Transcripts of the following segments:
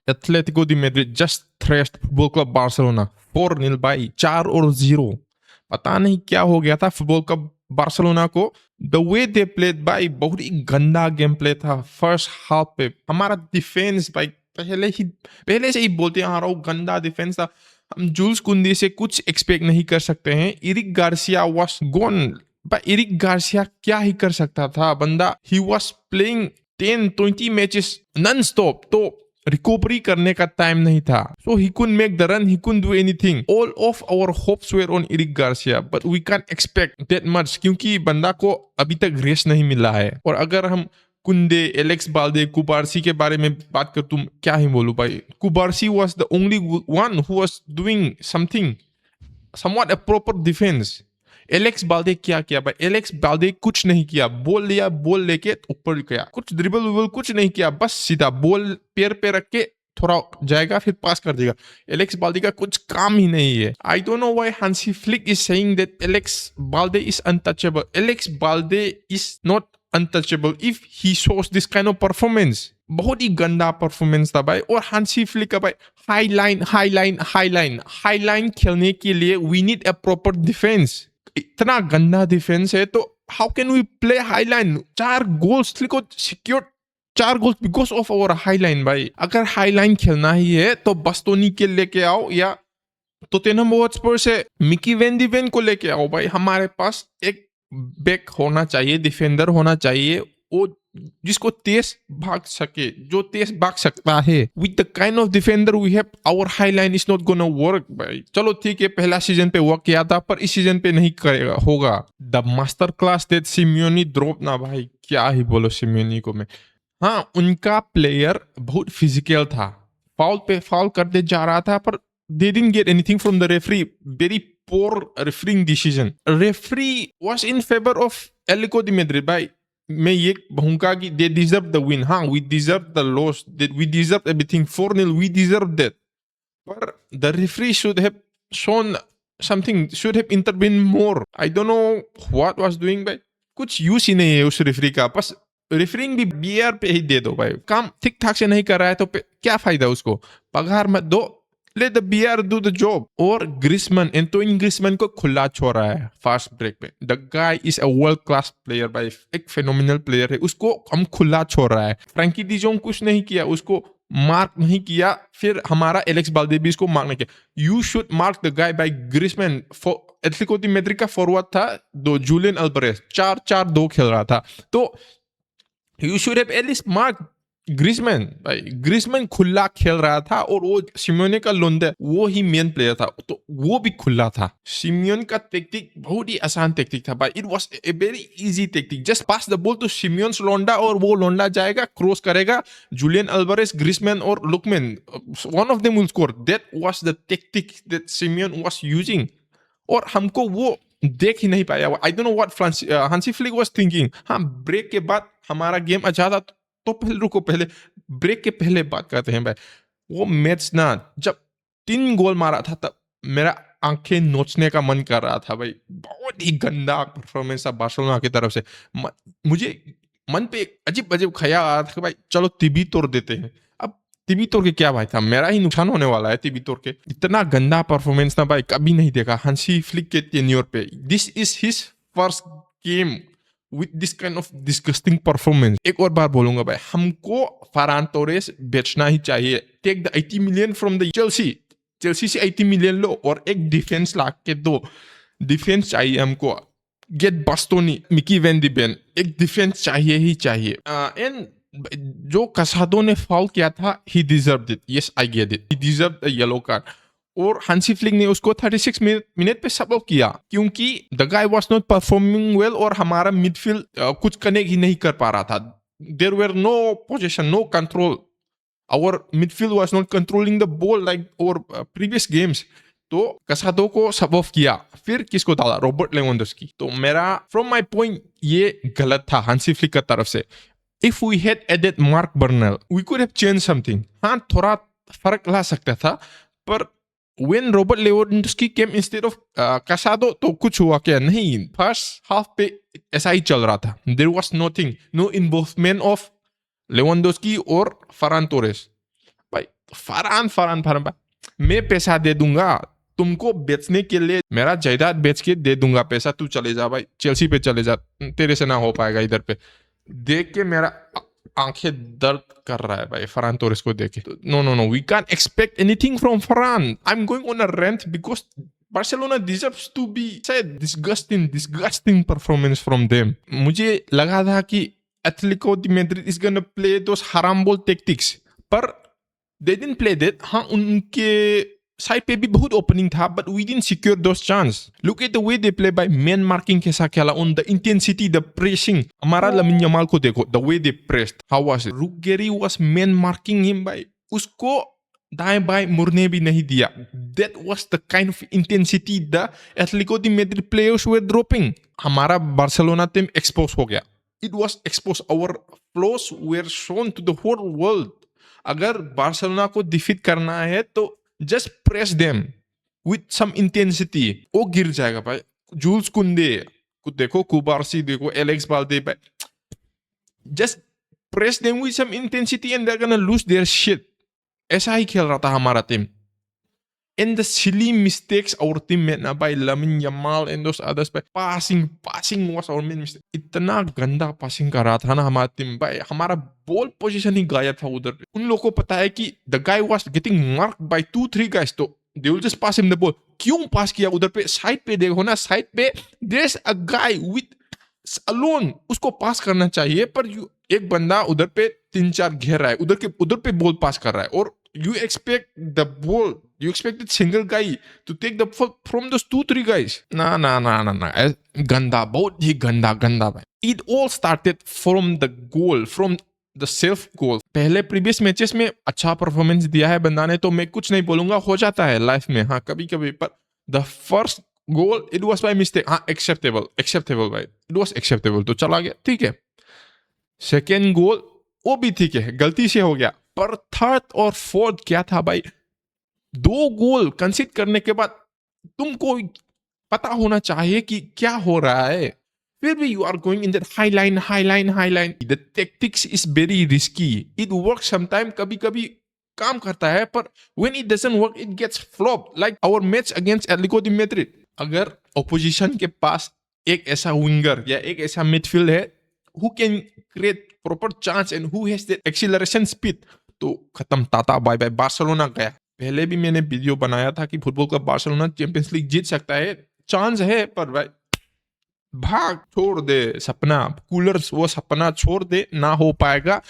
Atletico de Madrid just thrashed Football Club Barcelona 4-0 भाई, 4-0। पता नहीं क्या हो गया था फुटबॉल क्लब बार्सिलोना को। द वे दे प्लेड भाई, बहुत ही गंदा गेम प्ले था फर्स्ट हाफ पे। हमारा डिफेंस भाई पहले से ही बोलते आ रहा हूँ, गंदा डिफेंस था। हम जूल्स कुंदी से कुछ एक्सपेक्ट नहीं कर सकते हैं। Eric Garcia was gone. Eric Garcia क्या ही कर सकता था बंदा। He was playing 10-20 matches non stop, तो रिकवरी करने का टाइम नहीं था। So he couldn't make the run, he couldn't do anything. All of our hopes were on Eric Garcia, but we can expect that much, क्योंकि बंदा को अभी तक रेस्ट नहीं मिला है। और अगर हम कुंदे, एलेक्स बाल्दे, कुबार्सी के बारे में बात कर, तुम क्या ही बोलूं भाई। Cubarsi was the only one who was doing something, somewhat a proper defence. Alex Balde क्या किया भाई? एलेक्स बाल्दे कुछ नहीं किया। बॉल लिया, बॉल लेके ऊपर गया, कुछ ड्रिबल विबल कुछ नहीं किया, बस सीधा बॉल पैर पे रख के थोड़ा जाएगा फिर पास कर देगा। एलेक्स बाल्दे का कुछ काम ही नहीं है। I don't know why Hansi Flick is saying that Alex Balde is untouchable. Alex Balde is not untouchable if he shows this kind of performance. बहुत ही गंदा परफॉर्मेंस था भाई। और हांसी फ्लिक का भाई, हाई लाइन खेलने के लिए we need a proper defence. इतना गंदा डिफेंस है तो how can we play high line? 4 goals को secure, 4 goals because of our high line भाई। अगर हाई लाइन खेलना ही है तो बस्तोनी के लेके आओ, या तो टोटेनहम हॉटस्पर से मिकी वैन डी वेन को लेके आओ भाई। हमारे पास एक बैक होना चाहिए, डिफेंडर होना चाहिए, वो जिसको तेज भाग सके, जो तेज भाग सकता है। With the kind of defender we have, our high line is not gonna work भाई। चलो ठीक है, पहला सीजन पे वर्क किया था, पर इस सीजन पे नहीं करेगा होगा। The master class that Simeone drop ना भाई, क्या ही बोलो सिमियोनी को मैं। हाँ, उनका प्लेयर बहुत फिजिकल था, फाउल पे फाउल करते जा रहा था, पर they didn't get anything from the referee. Very poor refereeing decision. Referee was in favor of Atletico de Madrid भाई। मैं ये कहूंगा कि they deserve the win। हाँ, we deserve the loss, that we deserve everything। 4-0 we deserve that, पर the referee should have shown something, should have intervened more। I don't know what was doing भाई। कुछ use ही नहीं है उस referee का। बस referring भी बीआर पे ही दे दो भाई। काम ठीक ठाक से नहीं कर रहा है तो क्या फायदा उसको? पगार मत दो, let the BR do the job। और ग्रिसमैन, एंटोइन ग्रिसमैन को खुला छोड़ रहा है फास्ट ब्रेक पे। The guy is a world class player भाई, एक फेनोमिनल प्लेयर है, उसको हम खुला छोड़ रहा है। फ्रैंकी डी जोंग कुछ नहीं किया, उसको मार्क नहीं किया। फिर हमारा एलेक्स बाल्दे भी इसको मार्क नहीं किया। You should mark the guy by Griezmann. Atletico de Madrid का फॉरवर्ड था दो, जूलियन अल्वारेज, 4-4-2 खेल रहा था, तो you should have at least mark Griezmann भाई। ग्रिसमैन खुला खेल रहा था, और वो सिमियोने का लोंडा, वो ही मेन प्लेयर था, तो वो भी खुला था। सिमियोन का टेक्टिक बहुत ही आसान टेक्टिक था भाई। It was a very easy tactic. Just pass the ball to Simeone लोंडा, और वो लोंडा जाएगा, क्रॉस करेगा, जूलियन अल्वारेज, ग्रिसमैन और Lookman, one of them will score. That was the tactic that Simeone was using, और हमको वो देख ही नहीं पाया। I don't know what Hansi Flick was thinking. हाँ, ब्रेक के बाद हमारा गेम अच्छा था, तो पहले रुको, पहले ब्रेक के पहले बात करते हैं भाई। वो मैच ना, जब 3 गोल मारा था, तब मेरा आंखें नोचने का मन कर रहा था भाई। बहुत ही गंदा परफॉर्मेंस था बार्सिलोना की तरफ से। मुझे मन पे एक अजीब अजीब ख्याल आ रहा था कि भाई चलो टीवी तोड़ देते हैं। अब टीवी तोड़ के क्या भाई था, मेरा ही नुकसान होने वाला है टीवी तोड़ के। इतना गंदा परफॉर्मेंस था भाई, कभी नहीं देखा हांसी फ्लिक के टेन्योर पे। This is his first game with this kind of disgusting performance। एक और बार बोलूंगा भाई, हमको फरान टोरेस बेचना ही चाहिए। Take the 80 million from the Chelsea से 80 मिलियन लो, और एक डिफेंस ला के दो। डिफेंस चाहिए हमको। Get Bastoni, Micky van de Ven, एक डिफेंस चाहिए ही चाहिए। एंड जो कसादो ने फाउल किया था, he deserved it. Yes, I get it, he deserved a yellow card. और हांसी फ्लिक ने उसको 36 मिनट पे सब किया, क्योंकि the guy was not performing well, और हमारा मिडफील्ड कुछ कनेक्ट ही नहीं कर पा रहा था। There were no position, no control. Our midfield was not controlling the ball like our previous games. तो कसादो को सब ऑफ किया, फिर किसको डाला? Robert Lewandowski. तो मेरा फ्रॉम माय पॉइंट ये गलत था हांसी फ्लिक की तरफ से। If we had added Marc Bernal, we could have change something. हाँ, थोड़ा फर्क ला सकता था, पर when Robert Lewandowski came instead of Casado, तो कुछ हुआ क्या? नहीं, फर्स्ट हाफ पे ऐसा ही चल रहा था। There was nothing, no involvement of Lewandowski और फरान टोरेस भाई। फरहान फरहान फरहान भाई, मैं पैसा दे दूंगा तुमको बेचने के लिए, मेरा जायदाद बेच के दे दूंगा पैसा, तू चले जा भाई, चेल्सी पे चले जा, तेरे से ना हो पाएगा इधर पे। देख के मेरा आंखें दर्द कर रहा है भाई फरहान तोरेस को देख के। No no no, we can't expect anything from Ferran. I am going on a rant because Barcelona deserves to be said disgusting performance from them. मुझे लगा था कि Atletico de Madrid is gonna play those हराम ball tactics, पर they didn't play that. हाँ, उनके side पे भी बहुत ओपनिंग था, but we didn't secure those chance. Look at the way they play by man marking कैसा खेला, on the intensity, the pressing. हमारा लमिन यमाल को देखो, the way they pressed, how was it? Ruggeri was man marking him भाई, उसको दाएं बाएं मुड़ने भी नहीं दिया। That was the kind of intensity the Atletico de Madrid players were dropping. हमारा बार्सिलोना टीम एक्सपोज हो गया, it was expose, our flaws were shown to the whole world. अगर बार्सिलोना को डिफीट करना है तो just press them with some intensity, वो गिर जाएगा भाई। जूल्स कुंडे देखो, कुबारसी देखो, एलेक्स बाल्दे भाई, just press them with some intensity and they are gonna lose their shit. ऐसा ही खेल रहा था हमारा team. And the silly mistakes our teammate na by Lamine Yamal and those others by passing was our main mistake. इतना गंदा passing कर रहा था ना हमारा टीम भाई, हमारा बॉल पोजीशन ही गायब था उधर पे। उन लोगों को पता है कि the guy was getting marked by 2-3 guys, तो they will just pass him the ball। क्यों पास किया उधर पे? साइड पे देखो ना, साइड पे there's a guy with alone, उसको पास करना चाहिए, पर एक बंदा उधर पे 3-4 घेर रहा है, उधर पे बॉल पास कर रहा है, और you expect the ball, you expect the single guy to take the ball from those 2-3 guys. ना, गंदा, बहुत ही गंदा भाई। It all started from the goal, from the self goal। पहले प्रीवियस मैचेस में अच्छा परफॉर्मेंस दिया है बंदा ने, तो मैं कुछ नहीं बोलूंगा, हो जाता है लाइफ में, हाँ कभी कभी, पर the first goal it was by mistake, हाँ acceptable भाई, it was acceptable, तो चला गया, ठीक है। सेकेंड गोल वो भी ठीक है, गलती से हो गया, पर थर्ड और फोर्थ क्या था भाई? 2 गोल कंसीड करने के बाद तुमको पता होना चाहिए कि क्या हो रहा है, फिर भी you are going in that high line. The tactics is very risky, it work sometime, कभी कभी काम करता है, पर when it doesn't work it gets flop, like our match against Atletico de Madrid. अगर ऑपोजिशन के पास एक ऐसा विंगर या एक ऐसा मिडफील्ड है who can create proper chance and who has that acceleration speed, तो खत्म, टाटा बाय बाय, बार्सिलोना गया। पहले भी मैंने वीडियो बनाया था कि फुटबॉल का बार्सिलोना चैंपियंस लीग जीत सकता है, चांस है, पर भाई भाग छोड़ दे सपना, कूलर्स वो सपना छोड़ दे, ना हो पाएगा।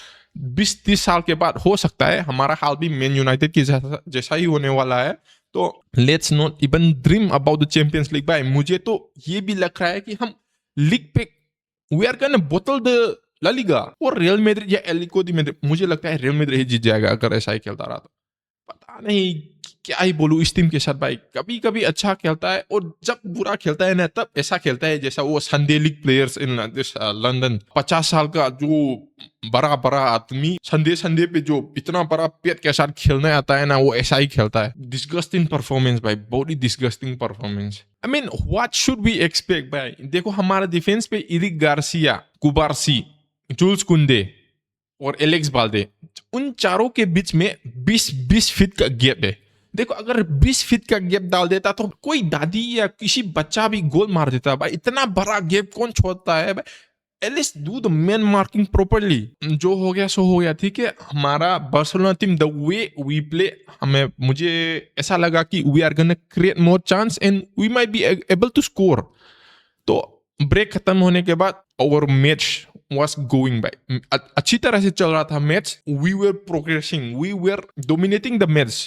20-30 साल के बाद हो सकता है हमारा हाल भी मैन यूनाइटेड की जैसा ही होने वाला है, तो let's not even dream about the champions league भाई। मुझे तो ये भी लग रहा है कि हम लीग पे we are gonna bottle the La Liga, और रियल मैड्रिड या एटलेटिको दी मैड्रिड, मुझे लगता है रियल मैड्रिड ही जीत जाएगा अगर ऐसा ही खेलता रहा तो। पता नहीं क्या ही बोलूं इस टीम के साथ भाई, कभी कभी अच्छा खेलता है और जब बुरा खेलता है ना तब ऐसा खेलता है जैसा वो Sunday league players in this London. 50 साल का जो बड़ा आदमी संडे पे जो इतना बड़ा पेट के साथ खेलने आता है ना, वो ऐसा ही खेलता है। डिस्गस्टिंग परफॉर्मेंस भाई, बहुत ही disgusting performance. I mean what should we expect भाई? देखो हमारा डिफेंस पे एरिक गार्सिया, कुबारसी, जूल्स कुंडे और एलेक्स बाल्दे, उन चारों के बीच में 20 फीट का गैप है। देखो अगर 20 फीट का गैप डाल देता तो कोई दादी या किसी बच्चा भी गोल मार देता भाई। इतना बड़ा गैप कौन छोड़ता है भाई? At least do the man marking properly. जो हो गया सो हो गया, ठीक है। हमारा Barcelona team the way we play, मुझे ऐसा लगा कि we are gonna create more chance and we might be able to score. तो ब्रेक खत्म होने के बाद over match was going by, अच्छी तरह से चल रहा था match, we were progressing, we were dominating the match।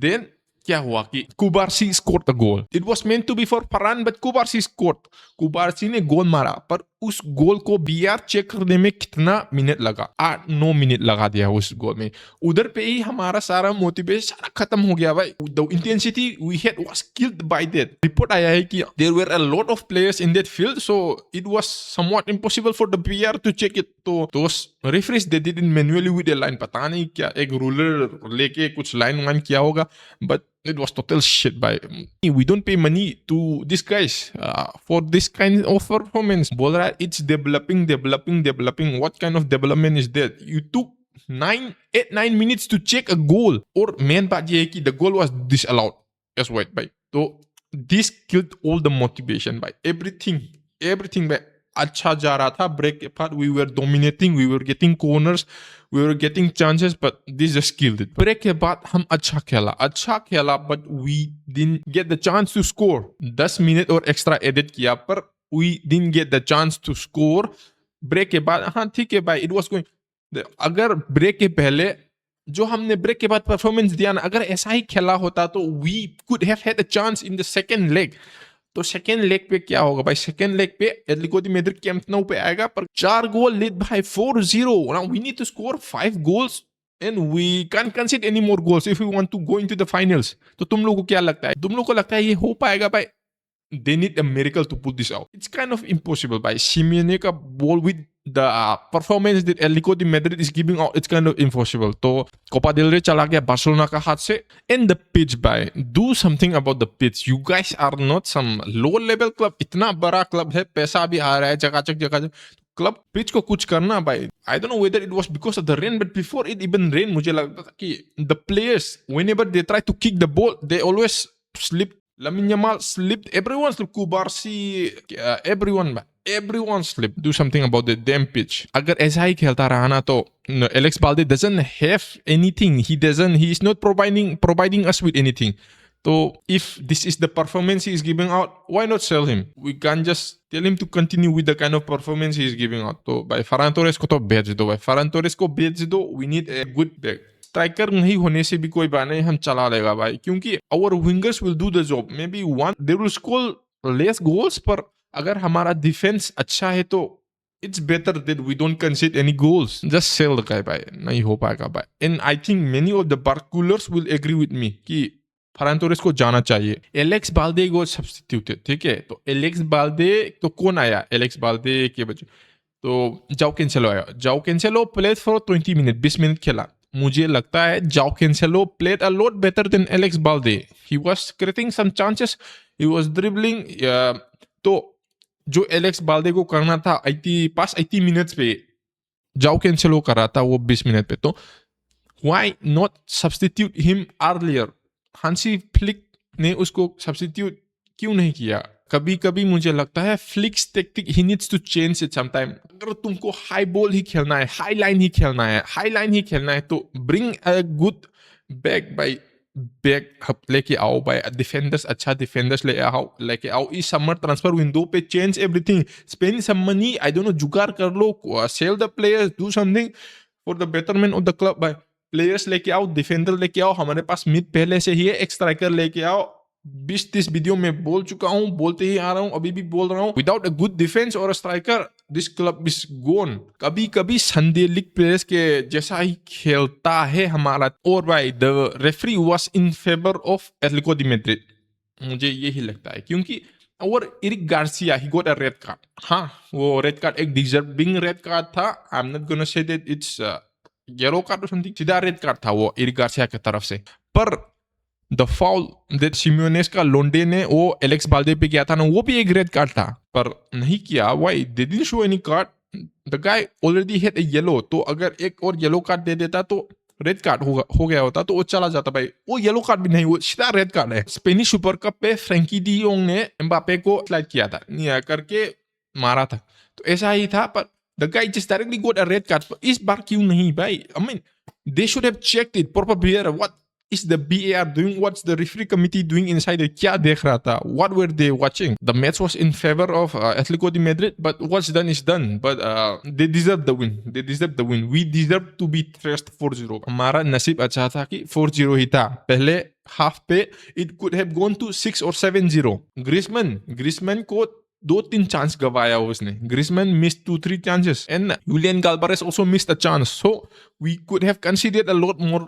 Then क्या हुआ कि कुबारसी scored the goal, it was meant to be for Ferran but कुबारसी scored। कुबारसी ने गोल मारा, पर उस गोल को बीआर चेक करने में कितना मिनट लगा? 8-9 मिनट लगा दिया उस गोल में। उधर पे ही हमारा सारा मोटिवेशन सारा खत्म हो गया भाई। The intensity we had was killed by that। Report आया है कि there were a lot of players in that field, so it was somewhat impossible for the BR to check it। तो those referees they did it manually with a line, पता नहीं क्या एक ruler लेके कुछ लाइन वाइन किया होगा, but it was total shit by we don't pay money to these guys for this kind of performance। बोल रहा है it's developing। What kind of development is that? You took 9 minutes to check a goal. और main बात ये है कि the goal was disallowed as white भाई. तो this killed all the motivation भाई. Everything भाई अच्छा जा रहा था. Break के बाद we were dominating, we were getting corners, we were getting chances, but this just killed it. Break के बाद हम अच्छा खेला, but we didn't get the chance to score. 10 minute और एक्स्ट्रा एडिट किया, पर we didn't get the chance to score. Break के बाद हाँ ठीक है भाई, इट वाज गोइंग. अगर ब्रेक के पहले जो हमने ब्रेक के बाद परफॉर्मेंस दिया ना, अगर ऐसा ही खेला होता तो we could have had a chance in the second leg. तो सेकंड लेग पे क्या होगा भाई? सेकंड लेग पे Atletico de Madrid Camp nou पे आएगा, पर 4 गोल लीड भाई 4-0. Now we need to score 5 goals and we can't concede any more goals if we want to go into the finals. तो तुम लोगों को क्या लगता है? तुम लोगों को लगता है ये हो पाएगा भाई? They need a miracle to pull this out. It's kind of impossible by Simeone ka ball with the performance that Atletico de Madrid is giving out. It's kind of impossible. तो Copa del Rey चला गया Barcelona का हाथ से. And the pitch by do something about the pitch. You guys are not some low level club. इतना बड़ा club है, पैसा भी आ रहा है जगह क्लब पिच को कुछ करना भाई. I don't know whether it was because of the rain, but before it even rain मुझे लगता था कि the players whenever they try to kick the ball they always slip. Lamine Yamal slipped. Everyone slipped. Kubarsi, everyone slipped. Do something about the damn pitch. अगर ऐसा ही खेलता रहा ना तो Alex Balde doesn't have anything. He is not providing us with anything. So if this is the performance he is giving out, why not sell him? We can't just tell him to continue with the kind of performance he is giving out. तो भाई Ferran Torres को तो बेच दो भाई. Ferran Torres को बेच दो. We need a good back. Striker नहीं होने से भी कोई बात नहीं, हम चला लेगा भाई, क्योंकि our wingers will do the job. May be they will score less goals, पर अगर हमारा डिफेंस अच्छा है तो it's better that we don't concede any goals. Just sell the guy भाई, नहीं हो पाएगा भाई. And I think many of the Barculers will agree with me कि फरान टोरेस को जाना चाहिए. एलेक्स बाल्दे को सब्स्टिट्यूट है, ठीक है. तो एलेक्स बाल्दे तो कौन आया एलेक्स बाल्दे के बच्चे? तो जाओ कैंसेलो आया. जाओ Cancelo played for 20 minute, 20 minute खेला. मुझे लगता है जाओ Cancelo played a lot better than Alex Balde. He was creating some chances, he was dribbling. तो जो एलेक्स बाल्दे को करना था 80 मिनट्स पे, जाओ कैंसेलो कर रहा था वो 20 मिनट पे. तो why not substitute him earlier? Hansi Flick ने उसको सब्स्टिट्यूट क्यों नहीं किया? कभी कभी मुझे लगता है फ्लिक्स टेक्टिक ही needs to change it sometime. अगर तुमको हाई बॉल ही खेलना है, हाई लाइन ही खेलना है तो bring a good back by back लेके आओ भाई. डिफेंडर्स, अच्छा डिफेंडर्स लेके आओ. इस समर ट्रांसफर विंडो पे change everything. Spend some money, I don't know, जुगाड़ कर लो, sell the players, do something for the betterment of the club भाई. प्लेयर्स लेके आओ, डिफेंडर लेके आओ. हमारे पास मिड पहले से ही है, एक स्ट्राइकर लेके आओ. 20-30 वीडियो में बोल चुका हूं, बोलते ही आ रहा हूं, अभी भी बोल रहा हूं. विदाउट अ गुड डिफेंस और स्ट्राइकर दिस क्लब इज गोन. कभी कभी संडे लीग प्लेयर्स के जैसा ही खेलता है हमारा. और भाई the referee was in favour of Atletico de Madrid, मुझे यही लगता है, क्योंकि और एरिक गार्सिया ही गॉट अ रेड कार्ड. हाँ, वो रेड कार्ड एक डिजर्विंग रेड कार्ड था. I am not gonna say that it's yellow card or something. सीधा रेड कार्ड था वो एरिक गार्सिया की तरफ से. पर द फाउल दैट सिमियोनेस का लोंडे ने वो एलेक्स बाल्दे पे किया था ना, वो भी एक रेड कार्ड था, पर नहीं किया. Why they didn't show any card? The guy already had a yellow. तो अगर एक और येलो कार्ड दे देता तो रेड कार्ड हो गया होता, तो वो चला जाता भाई. वो येलो कार्ड भी नहीं, वो सीधा रेड कार्ड है. स्पेनिश सुपर कप पे फ्रैंकी डी योंग ने एम्बापे को स्लाइड किया था, करके मारा था. तो ऐसा ही था, पर the guy just directly got a red card. इस बार क्यों नहीं भाई? I mean they should have checked it proper behaviour. What is the BAR doing? What's the referee committee doing inside it? क्या देख रहा था? What were they watching? The match was in favor of Atletico de Madrid, but what's done is done. But they deserve the win. We deserve to be thrashed 4-0. हमारा नसीब अच्छा था कि 4-0 ही था. पहले हाफ पे it could have gone to 6 or 7-0. Griezmann को 2-3 chance गवाया उसने. Griezmann missed 2-3 chances, and Julian Alvarez also missed a chance. So we could have considered a lot more.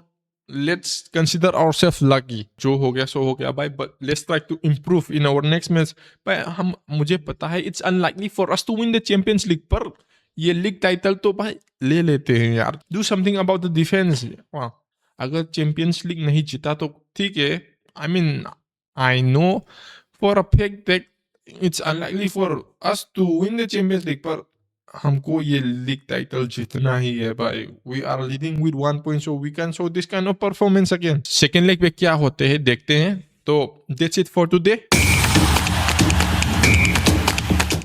Let's consider ourselves lucky. जो हो गया सो हो गया भाई, but let's try to improve in our next match. भाई मुझे पता है it's unlikely for us to win the Champions League, पर ये लीग टाइटल तो भाई ले लेते हैं यार. Do something about the defense. अगर चैंपियंस लीग नहीं जीता तो ठीक है. I mean I know for a fact that it's unlikely for us to win the Champions League, पर हमको ये लीग टाइटल जीतना ही है भाई. We are leading with 1 point, so we can show this kind of performance again. Second leg पे क्या होते हैं देखते हैं. तो दैट्स इट फॉर टुडे.